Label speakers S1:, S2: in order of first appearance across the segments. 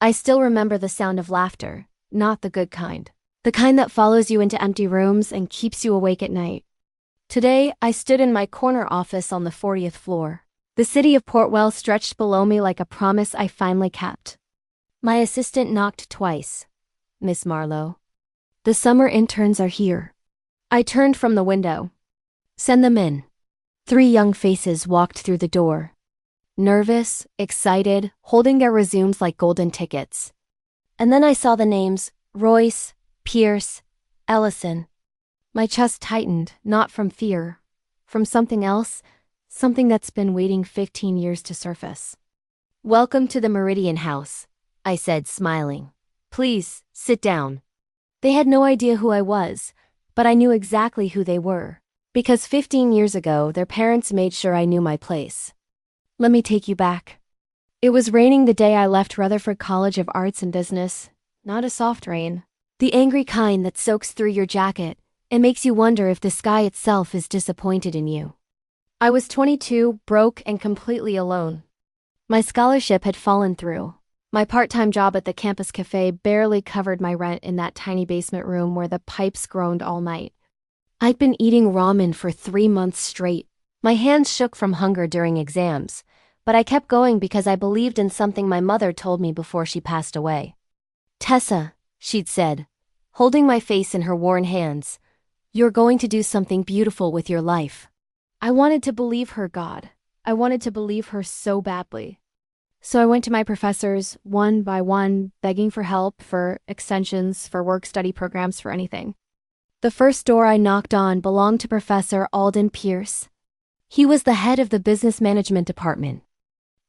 S1: I still remember the sound of laughter, not the good kind. The kind that follows you into empty rooms and keeps you awake at night. Today, I stood in my corner office on the 40th floor. The city of Portwell stretched below me like a promise I finally kept. My assistant knocked twice. "Miss Marlowe, the summer interns are here." I turned from the window. "Send them in." 3 young faces walked through the door. Nervous, excited, holding their resumes like golden tickets. And then I saw the names, Royce, Pierce, Ellison. My chest tightened, not from fear, from something else, something that's been waiting 15 years to surface. "Welcome to the Meridian House," I said, smiling. "Please, sit down." They had no idea who I was, but I knew exactly who they were, because 15 years ago their parents made sure I knew my place. Let me take you back. It was raining the day I left Rutherford College of Arts and Business, not a soft rain. The angry kind that soaks through your jacket and makes you wonder if the sky itself is disappointed in you. I was 22, broke and completely alone. My scholarship had fallen through. My part-time job at the campus cafe barely covered my rent in that tiny basement room where the pipes groaned all night. I'd been eating ramen for 3 months straight. My hands shook from hunger during exams, but I kept going because I believed in something my mother told me before she passed away. "Tessa," she'd said, holding my face in her worn hands, "you're going to do something beautiful with your life." I wanted to believe her, God. I wanted to believe her so badly. So I went to my professors, one by one, begging for help, for extensions, for work-study programs, for anything. The first door I knocked on belonged to Professor Alden Pierce. He was the head of the business management department.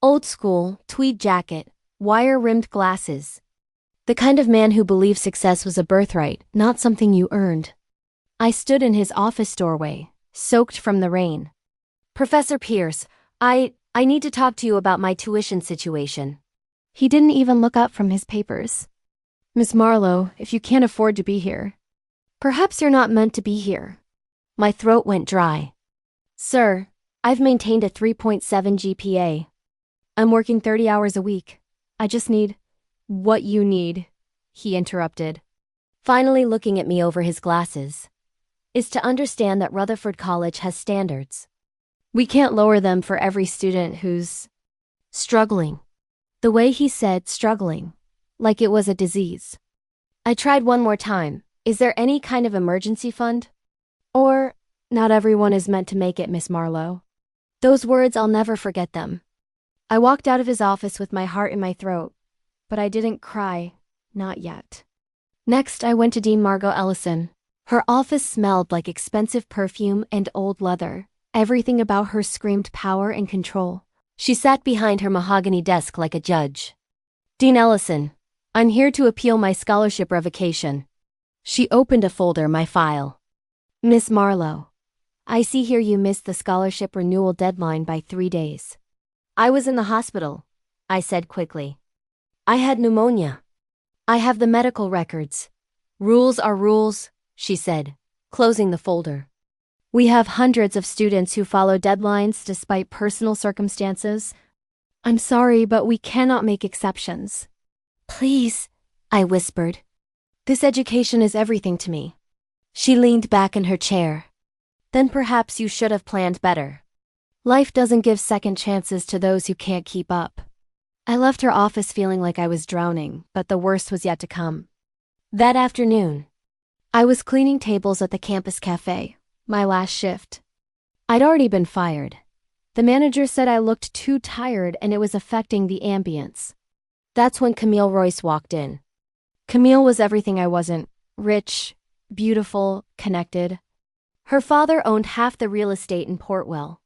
S1: Old school, tweed jacket, wire-rimmed glasses. The kind of man who believed success was a birthright, not something you earned. I stood in his office doorway, soaked from the rain. "Professor Pierce, I need to talk to you about my tuition situation." He didn't even look up from his papers. "Miss Marlowe, if you can't afford to be here, perhaps you're not meant to be here." My throat went dry. "Sir, I've maintained a 3.7 GPA. I'm working 30 hours a week. I just need—" "What you need," he interrupted, finally looking at me over his glasses, "is to understand that Rutherford College has standards. We can't lower them for every student who's struggling." The way he said struggling, like it was a disease. I tried one more time. "Is there any kind of emergency fund? Or, not everyone is meant to make it, Miss Marlowe." Those words, I'll never forget them. I walked out of his office with my heart in my throat, but I didn't cry, not yet. Next, I went to Dean Margot Ellison. Her office smelled like expensive perfume and old leather. Everything about her screamed power and control. She sat behind her mahogany desk like a judge. "Dean Ellison, I'm here to appeal my scholarship revocation." She opened a folder, my file. "Miss Marlowe, I see here you missed the scholarship renewal deadline by 3 days." "I was in the hospital," I said quickly. "I had pneumonia." "I have the medical records." "Rules are rules," she said, closing the folder. "We have hundreds of students who follow deadlines despite personal circumstances. I'm sorry, but we cannot make exceptions." "Please," I whispered. "This education is everything to me." She leaned back in her chair. "Then perhaps you should have planned better. Life doesn't give second chances to those who can't keep up." I left her office feeling like I was drowning, but the worst was yet to come. That afternoon, I was cleaning tables at the campus cafe, my last shift. I'd already been fired. The manager said I looked too tired and it was affecting the ambience. That's when Camille Royce walked in. Camille was everything I wasn't: rich, beautiful, connected. Her father owned half the real estate in Portwell.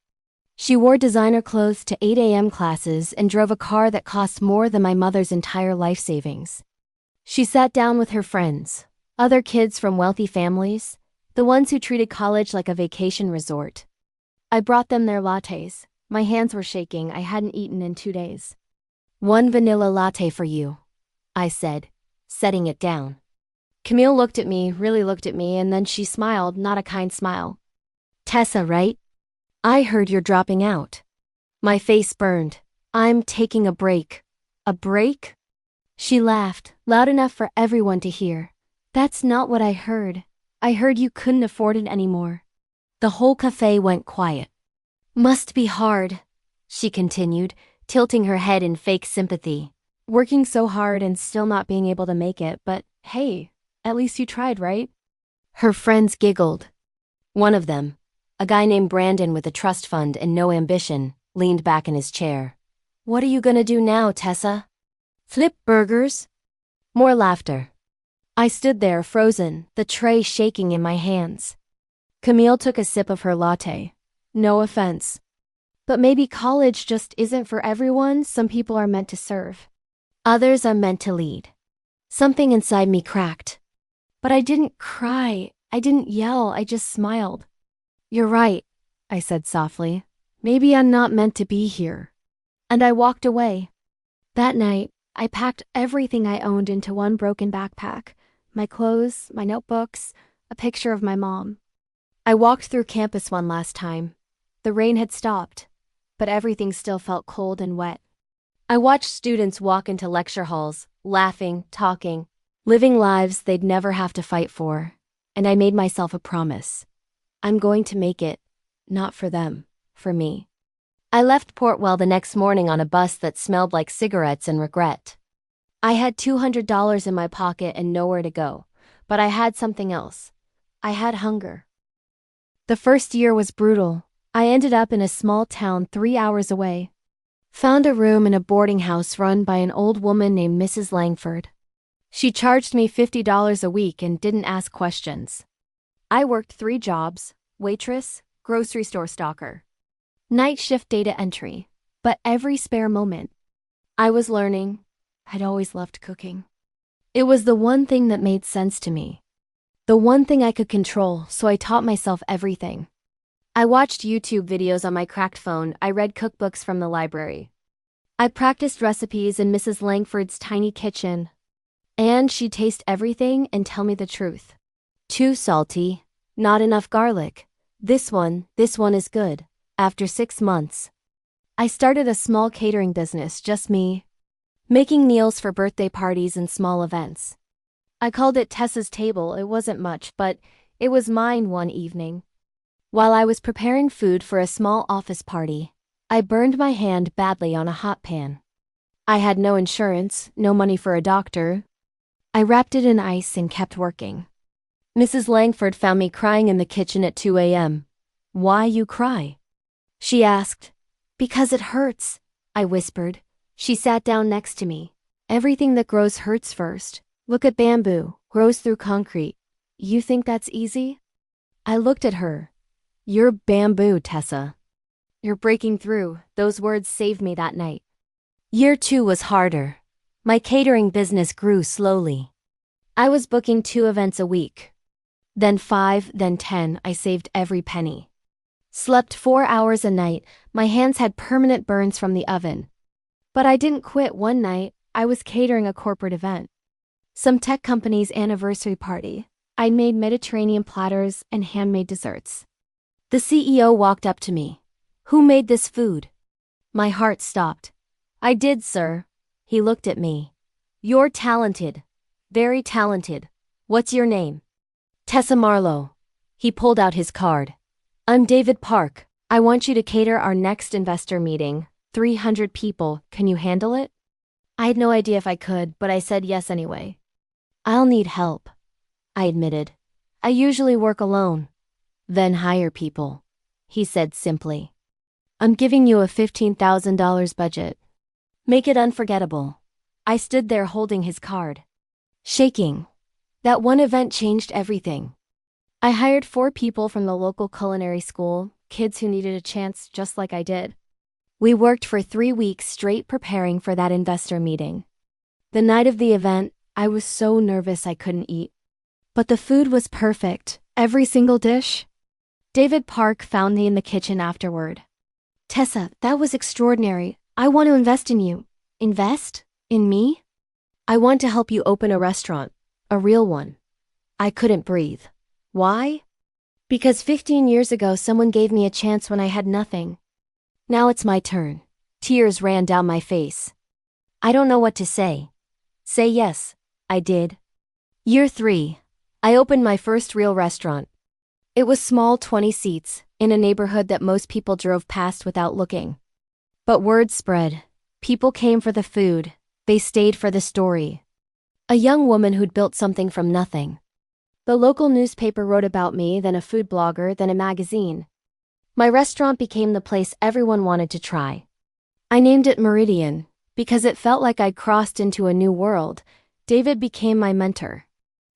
S1: She wore designer clothes to 8 a.m. classes and drove a car that cost more than my mother's entire life savings. She sat down with her friends, other kids from wealthy families, the ones who treated college like a vacation resort. I brought them their lattes. My hands were shaking. I hadn't eaten in 2 days. "1 vanilla latte for you," I said, setting it down. Camille looked at me, really looked at me, and then she smiled, not a kind smile. "Tessa, right? I heard you're dropping out." My face burned. "I'm taking a break." "A break?" She laughed, loud enough for everyone to hear. That's not what I heard. I heard you couldn't afford it anymore. The whole cafe went quiet. Must be hard, she continued, tilting her head in fake sympathy. Working so hard and still not being able to make it, but hey, at least you tried, right? Her friends giggled. One of them, a guy named Brandon with a trust fund and no ambition, leaned back in his chair. What are you gonna do now, Tessa? Flip burgers? More laughter. I stood there frozen, the tray shaking in my hands. Camille took a sip of her latte. No offense. But maybe college just isn't for everyone. Some people are meant to serve. Others are meant to lead. Something inside me cracked. But I didn't cry. I didn't yell. I just smiled. You're right, I said softly. Maybe I'm not meant to be here. And I walked away. That night, I packed everything I owned into one broken backpack. My clothes, my notebooks, a picture of my mom. I walked through campus one last time. The rain had stopped, but everything still felt cold and wet. I watched students walk into lecture halls, laughing, talking, living lives they'd never have to fight for, and I made myself a promise. I'm going to make it, not for them, for me. I left Portwell the next morning on a bus that smelled like cigarettes and regret. I had $200 in my pocket and nowhere to go, but I had something else. I had hunger. The first year was brutal. I ended up in a small town 3 hours away. Found a room in a boarding house run by an old woman named Mrs. Langford. She charged me $50 a week and didn't ask questions. I worked 3 jobs: waitress, grocery store stocker, night shift data entry, but every spare moment, I was learning. I'd always loved cooking. It was the one thing that made sense to me. The one thing I could control, so I taught myself everything. I watched YouTube videos on my cracked phone. I read cookbooks from the library. I practiced recipes in Mrs. Langford's tiny kitchen. And she'd taste everything and tell me the truth. Too salty, not enough garlic. This one is good. After 6 months, I started a small catering business, just me, making meals for birthday parties and small events. I called it Tessa's Table. It wasn't much, but it was mine one evening. While I was preparing food for a small office party, I burned my hand badly on a hot pan. I had no insurance, no money for a doctor. I wrapped it in ice and kept working. Mrs. Langford found me crying in the kitchen at 2 a.m. Why you cry? She asked. Because it hurts, I whispered. She sat down next to me. Everything that grows hurts first. Look at bamboo, grows through concrete. You think that's easy? I looked at her. You're bamboo, Tessa. You're breaking through. Those words saved me that night. Year 2 was harder. My catering business grew slowly. I was booking 2 events a week. Then 5, then 10. I saved every penny. Slept 4 hours a night. My hands had permanent burns from the oven. But I didn't quit one night. I was catering a corporate event. Some tech company's anniversary party. I made Mediterranean platters and handmade desserts. The CEO walked up to me. Who made this food? My heart stopped. I did, sir. He looked at me. You're talented. Very talented. What's your name? Tessa Marlowe. He pulled out his card. I'm David Park. I want you to cater our next investor meeting. 300 people. Can you handle it? I had no idea if I could, but I said yes anyway. I'll need help, I admitted. I usually work alone. Then hire people, he said simply. I'm giving you a $15,000 budget. Make it unforgettable. I stood there holding his card, shaking. That one event changed everything. I hired 4 people from the local culinary school, kids who needed a chance just like I did. We worked for 3 weeks straight preparing for that investor meeting. The night of the event, I was so nervous I couldn't eat. But the food was perfect, every single dish. David Park found me in the kitchen afterward. Tessa, that was extraordinary. I want to invest in you. Invest? In me? I want to help you open a restaurant. A real one. I couldn't breathe. Why? Because 15 years ago someone gave me a chance when I had nothing. Now it's my turn. Tears ran down my face. I don't know what to say. Say yes. I did. Year 3. I opened my first real restaurant. It was small, 20 seats, in a neighborhood that most people drove past without looking. But word spread. People came for the food. They stayed for the story. A young woman who'd built something from nothing. The local newspaper wrote about me, then a food blogger, then a magazine. My restaurant became the place everyone wanted to try. I named it Meridian, because it felt like I'd crossed into a new world. David became my mentor.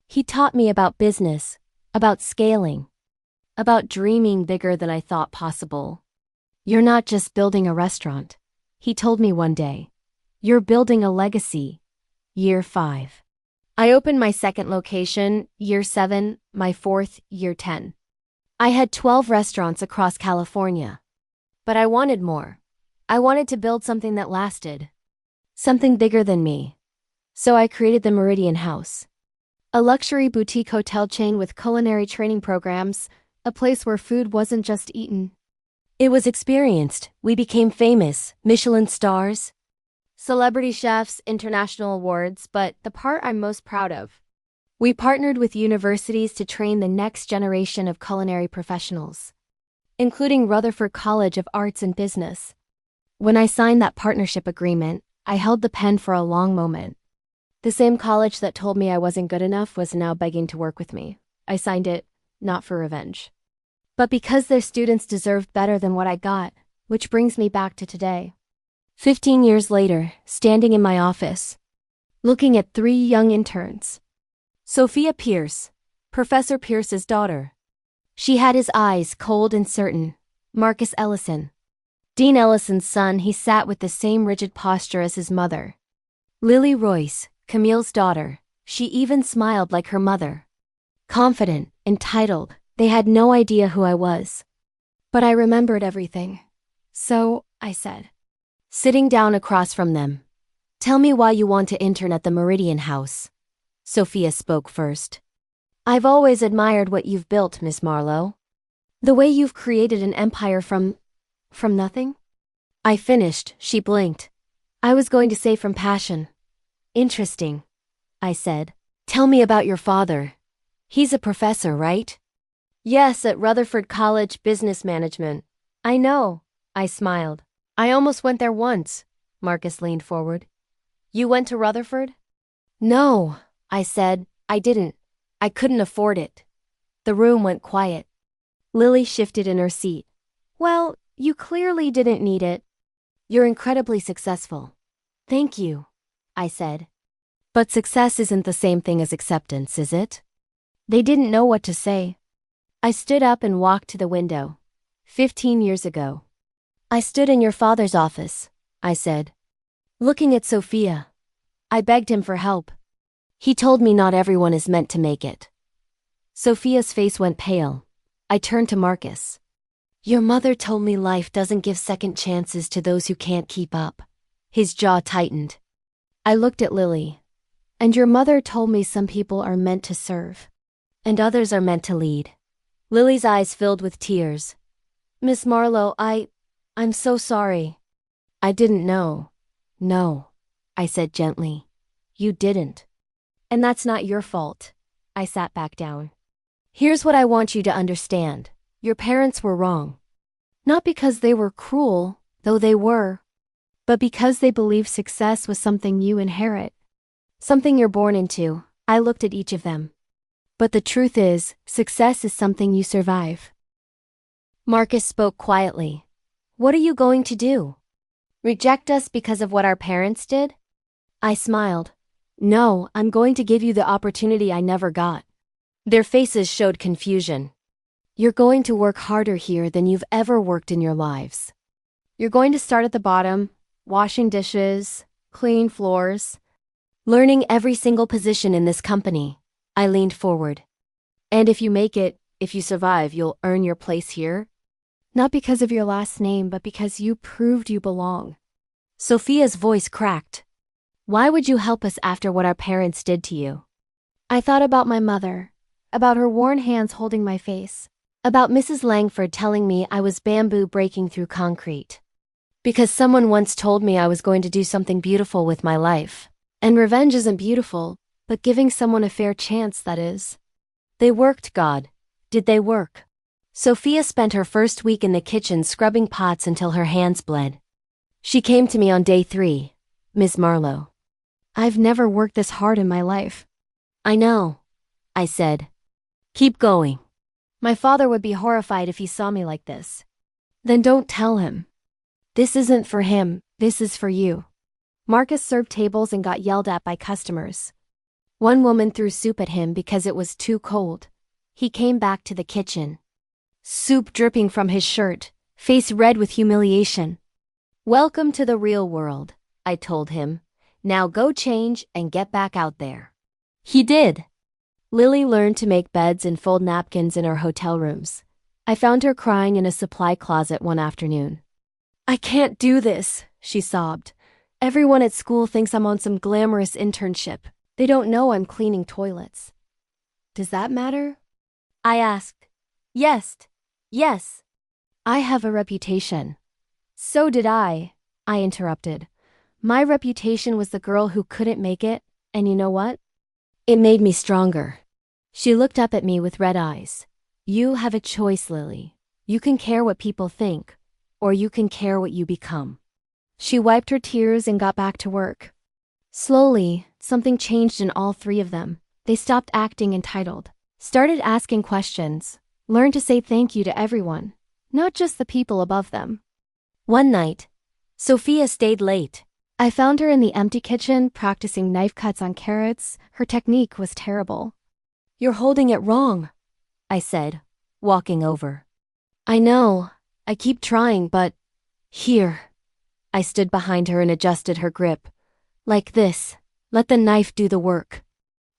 S1: He taught me about business, about scaling, about dreaming bigger than I thought possible. You're not just building a restaurant, he told me one day. You're building a legacy. Year 5. I opened my second location, year 7, my fourth, year 10. I had 12 restaurants across California. But I wanted more. I wanted to build something that lasted. Something bigger than me. So I created the Meridian House. A luxury boutique hotel chain with culinary training programs, a place where food wasn't just eaten. It was experienced. We became famous, Michelin stars, celebrity chefs, international awards, but the part I'm most proud of. We partnered with universities to train the next generation of culinary professionals, including Rutherford College of Arts and Business. When I signed that partnership agreement, I held the pen for a long moment. The same college that told me I wasn't good enough was now begging to work with me. I signed it, not for revenge, but because their students deserved better than what I got, which brings me back to today. 15 years later, standing in my office, looking at 3 young interns. Sophia Pierce, Professor Pierce's daughter. She had his eyes cold and certain. Marcus Ellison. Dean Ellison's son, he sat with the same rigid posture as his mother. Lily Royce, Camille's daughter, she even smiled like her mother. Confident, entitled, they had no idea who I was. But I remembered everything. So, I said, sitting down across from them, "Tell me why you want to intern at the Meridian House." Sophia spoke first. "I've always admired what you've built, Miss Marlowe. The way you've created an empire from nothing?" I finished, she blinked. I was going to say from passion. "Interesting," I said. "Tell me about your father. He's a professor, right?" "Yes, at Rutherford College Business Management." "I know," I smiled. "I almost went there once." Marcus leaned forward. "You went to Rutherford?" "No," I said, "I didn't. I couldn't afford it." The room went quiet. Lily shifted in her seat. "Well, you clearly didn't need it. You're incredibly successful." "Thank you," I said. "But success isn't the same thing as acceptance, is it?" They didn't know what to say. I stood up and walked to the window. 15 years ago. "I stood in your father's office," I said, looking at Sophia. I begged him for help. He told me not everyone is meant to make it. Sophia's face went pale. I turned to Marcus. "Your mother told me life doesn't give second chances to those who can't keep up." His jaw tightened. I looked at Lily. "And your mother told me some people are meant to serve, and others are meant to lead." Lily's eyes filled with tears. "Miss Marlowe, I'm so sorry." "I didn't know." "No," I said gently. "You didn't. And that's not your fault." I sat back down. "Here's what I want you to understand. Your parents were wrong. Not because they were cruel, though they were, but because they believed success was something you inherit. Something you're born into." I looked at each of them. "But the truth is, success is something you survive." Marcus spoke quietly. "What are you going to do? Reject us because of what our parents did?" I smiled. "No, I'm going to give you the opportunity I never got." Their faces showed confusion. "You're going to work harder here than you've ever worked in your lives. You're going to start at the bottom, washing dishes, cleaning floors, learning every single position in this company." I leaned forward. "And if you make it, if you survive, you'll earn your place here? Not because of your last name, but because you proved you belong." Sophia's voice cracked. "Why would you help us after what our parents did to you?" I thought about my mother, about her worn hands holding my face, about Mrs. Langford telling me I was bamboo breaking through concrete. Because someone once told me I was going to do something beautiful with my life, And revenge isn't beautiful, but giving someone a fair chance, that is. They worked, God. Did they work? Sophia spent her first week in the kitchen scrubbing pots until her hands bled. She came to me on day 3. Miss Marlowe. I've never worked this hard in my life. I know, I said. Keep going. My father would be horrified if he saw me like this. Then don't tell him. This isn't for him, this is for you. Marcus served tables and got yelled at by customers. One woman threw soup at him because it was too cold. He came back to the kitchen. Soup dripping from his shirt, face red with humiliation. Welcome to the real world, I told him. Now go change and get back out there. He did. Lily learned to make beds and fold napkins in our hotel rooms. I found her crying in a supply closet one afternoon. I can't do this, she sobbed. Everyone at school thinks I'm on some glamorous internship. They don't know I'm cleaning toilets. Does that matter? I asked. Yes. I have a reputation. So did I interrupted. My reputation was the girl who couldn't make it, and you know what? It made me stronger. She looked up at me with red eyes. You have a choice, Lily. You can care what people think, or you can care what you become. She wiped her tears and got back to work. Slowly, something changed in all 3 of them. They stopped acting entitled, started asking questions, learned to say thank you to everyone, not just the people above them. One night, Sophia stayed late. I found her in the empty kitchen practicing knife cuts on carrots. Her technique was terrible. You're holding it wrong, I said, walking over. I know, I keep trying, but… Here. I stood behind her and adjusted her grip. Like this, let the knife do the work.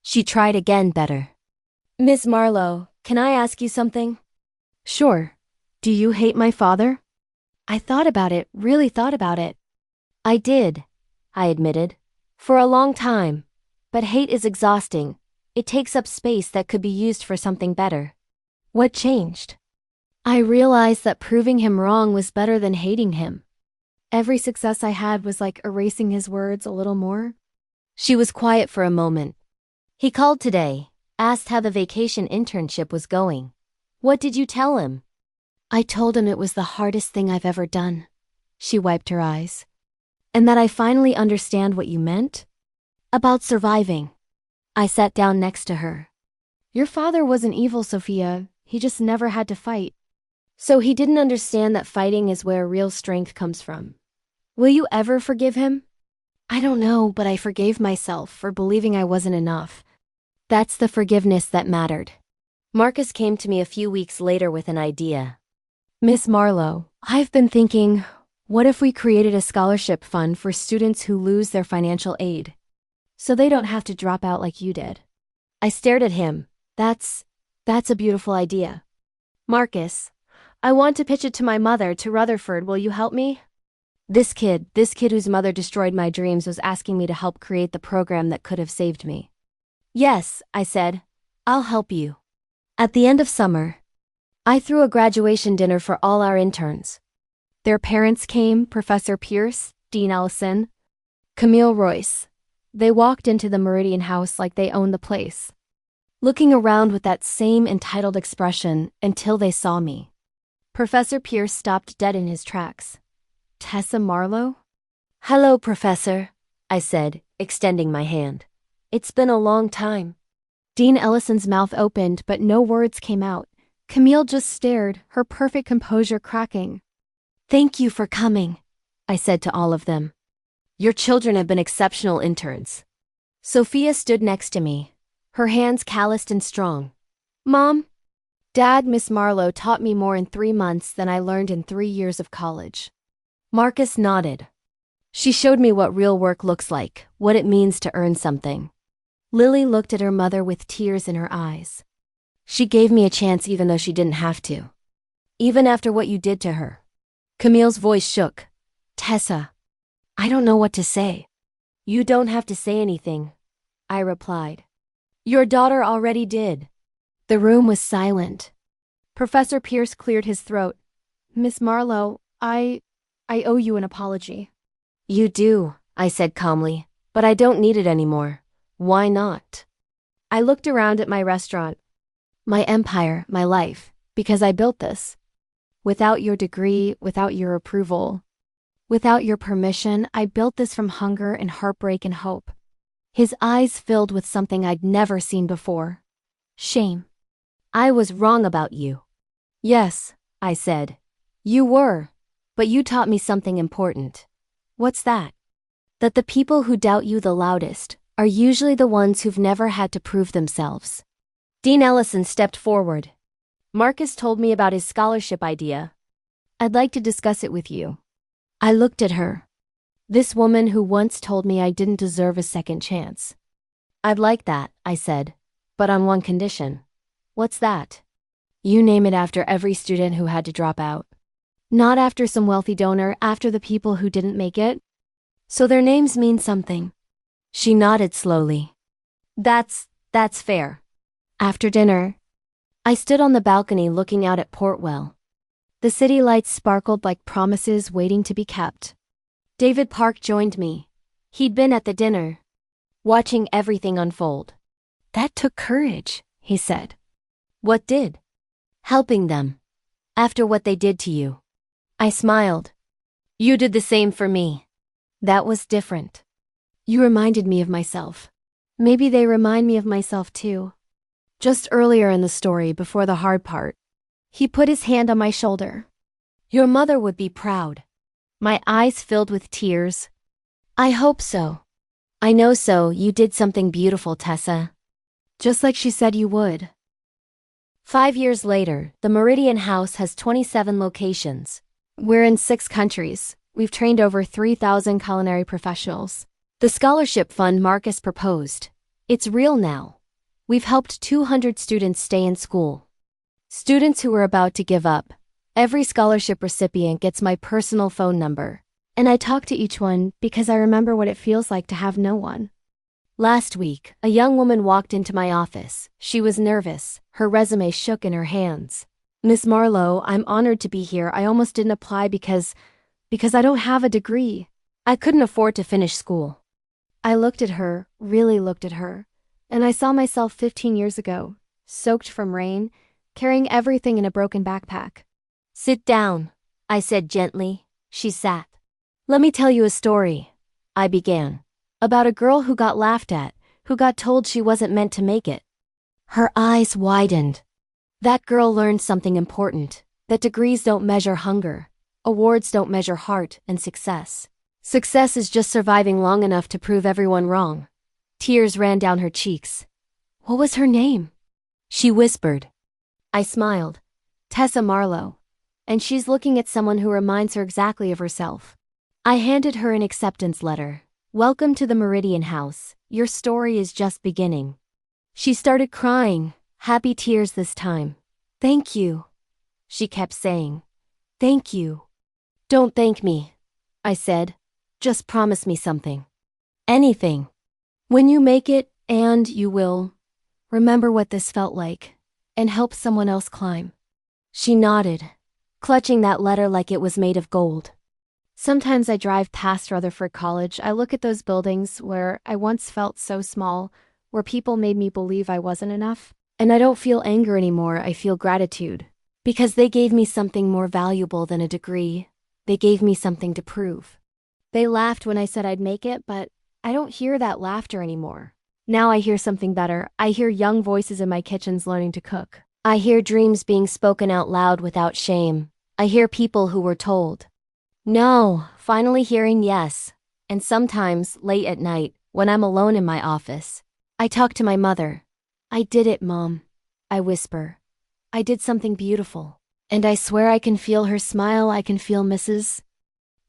S1: She tried again better. Miss Marlowe, can I ask you something? Sure. Do you hate my father? I thought about it, really thought about it. I did, I admitted. For a long time. But hate is exhausting. It takes up space that could be used for something better. What changed? I realized that proving him wrong was better than hating him. Every success I had was like erasing his words a little more. She was quiet for a moment. He called today, asked how the vacation internship was going. What did you tell him? I told him it was the hardest thing I've ever done. She wiped her eyes. And that I finally understand what you meant? About surviving. I sat down next to her. Your father wasn't evil, Sophia. He just never had to fight. So he didn't understand that fighting is where real strength comes from. Will you ever forgive him? I don't know, but I forgave myself for believing I wasn't enough. That's the forgiveness that mattered. Marcus came to me a few weeks later with an idea. Miss Marlowe, I've been thinking, what if we created a scholarship fund for students who lose their financial aid? So they don't have to drop out like you did. I stared at him. That's a beautiful idea. Marcus, I want to pitch it to my mother, to Rutherford. Will you help me? This kid whose mother destroyed my dreams was asking me to help create the program that could have saved me. Yes, I said. I'll help you. At the end of summer, I threw a graduation dinner for all our interns. Their parents came, Professor Pierce, Dean Ellison, Camille Royce. They walked into the Meridian house like they owned the place, looking around with that same entitled expression until they saw me. Professor Pierce stopped dead in his tracks. Tessa Marlowe? Hello, Professor, I said, extending my hand. It's been a long time. Dean Ellison's mouth opened, but no words came out. Camille just stared, her perfect composure cracking. Thank you for coming, I said to all of them. Your children have been exceptional interns. Sophia stood next to me, her hands calloused and strong. Mom? Dad, Miss Marlowe taught me more in 3 months than I learned in 3 years of college. Marcus nodded. She showed me what real work looks like, what it means to earn something. Lily looked at her mother with tears in her eyes. She gave me a chance even though she didn't have to. Even after what you did to her. Camille's voice shook. Tessa, I don't know what to say. You don't have to say anything, I replied. Your daughter already did. The room was silent. Professor Pierce cleared his throat. Miss Marlowe, I owe you an apology. You do, I said calmly. But I don't need it anymore. Why not? I looked around at my restaurant, my empire, my life, because I built this. Without your degree, without your approval, without your permission, I built this from hunger and heartbreak and hope. His eyes filled with something I'd never seen before. Shame. I was wrong about you. Yes, I said. You were. But you taught me something important. What's that? That the people who doubt you the loudest are usually the ones who've never had to prove themselves. Dean Ellison stepped forward. Marcus told me about his scholarship idea. I'd like to discuss it with you. I looked at her. This woman who once told me I didn't deserve a second chance. I'd like that, I said, but on one condition. What's that? You name it after every student who had to drop out. Not after some wealthy donor, after the people who didn't make it. So their names mean something. She nodded slowly. That's fair. After dinner, I stood on the balcony looking out at Portwell. The city lights sparkled like promises waiting to be kept. David Park joined me. He'd been at the dinner, watching everything unfold. That took courage, he said. What did? Helping them. After what they did to you. I smiled. You did the same for me. That was different. You reminded me of myself. Maybe they remind me of myself too. Just earlier in the story, before the hard part, he put his hand on my shoulder. Your mother would be proud. My eyes filled with tears. I hope so. I know so. You did something beautiful, Tessa. Just like she said you would. 5 years later, the Meridian House has 27 locations. We're in 6 countries. We've trained over 3,000 culinary professionals. The scholarship fund Marcus proposed. It's real now. We've helped 200 students stay in school. Students who were about to give up. Every scholarship recipient gets my personal phone number. And I talk to each one because I remember what it feels like to have no one. Last week, a young woman walked into my office. She was nervous. Her resume shook in her hands. Miss Marlowe, I'm honored to be here. I almost didn't apply because I don't have a degree. I couldn't afford to finish school. I looked at her, really looked at her, and I saw myself 15 years ago, soaked from rain, carrying everything in a broken backpack. Sit down, I said gently. She sat. Let me tell you a story, I began, about a girl who got laughed at, who got told she wasn't meant to make it. Her eyes widened. That girl learned something important, that degrees don't measure hunger, awards don't measure heart and success. Success is just surviving long enough to prove everyone wrong. Tears ran down her cheeks. What was her name? She whispered. I smiled. Tessa Marlowe. And she's looking at someone who reminds her exactly of herself. I handed her an acceptance letter. Welcome to the Meridian House. Your story is just beginning. She started crying, happy tears this time. Thank you, she kept saying. Thank you. Don't thank me, I said. Just promise me something. Anything. When you make it, and you will, remember what this felt like, and help someone else climb. She nodded, clutching that letter like it was made of gold. Sometimes I drive past Rutherford College. I look at those buildings where I once felt so small, where people made me believe I wasn't enough. And I don't feel anger anymore, I feel gratitude. Because they gave me something more valuable than a degree. They gave me something to prove. They laughed when I said I'd make it, but I don't hear that laughter anymore. Now I hear something better. I hear young voices in my kitchens learning to cook. I hear dreams being spoken out loud without shame. I hear people who were told no, finally hearing yes. And sometimes, late at night, when I'm alone in my office, I talk to my mother. I did it, Mom, I whisper. I did something beautiful. And I swear I can feel her smile. I can feel Mrs.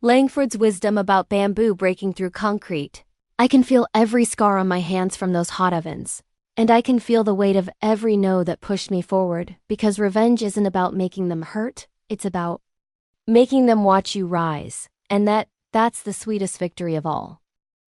S1: Langford's wisdom about bamboo breaking through concrete. I can feel every scar on my hands from those hot ovens. And I can feel the weight of every no that pushed me forward, because revenge isn't about making them hurt, it's about making them watch you rise. And that's the sweetest victory of all.